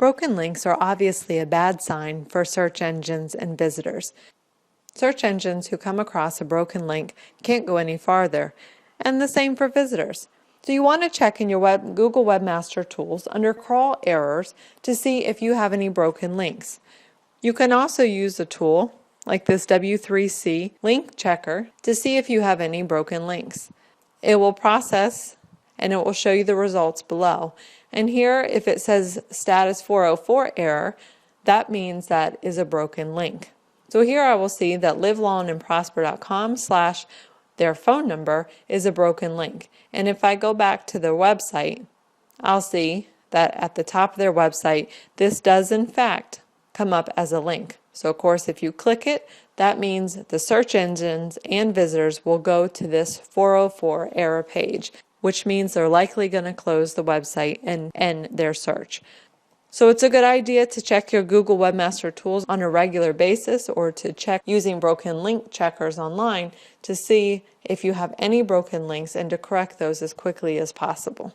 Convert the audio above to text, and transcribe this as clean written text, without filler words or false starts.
Broken links are obviously a bad sign for search engines and visitors. Search engines who come across a broken link can't go any farther, and the same for visitors. So you want to check in your Google Webmaster Tools under Crawl Errors to see if you have any broken links. You can also use a tool like this W3C link checker to see if you have any broken links. It will process and it will show you the results below. And here, if it says status 404 error, that means that is a broken link. So here I will see that livelongandprosper.com / their phone number is a broken link. And if I go back to their website, I'll see that at the top of their website, this does in fact come up as a link. So of course, if you click it, that means the search engines and visitors will go to this 404 error page, which means they're likely going to close the website and end their search. So it's a good idea to check your Google Webmaster Tools on a regular basis, or to check using broken link checkers online to see if you have any broken links and to correct those as quickly as possible.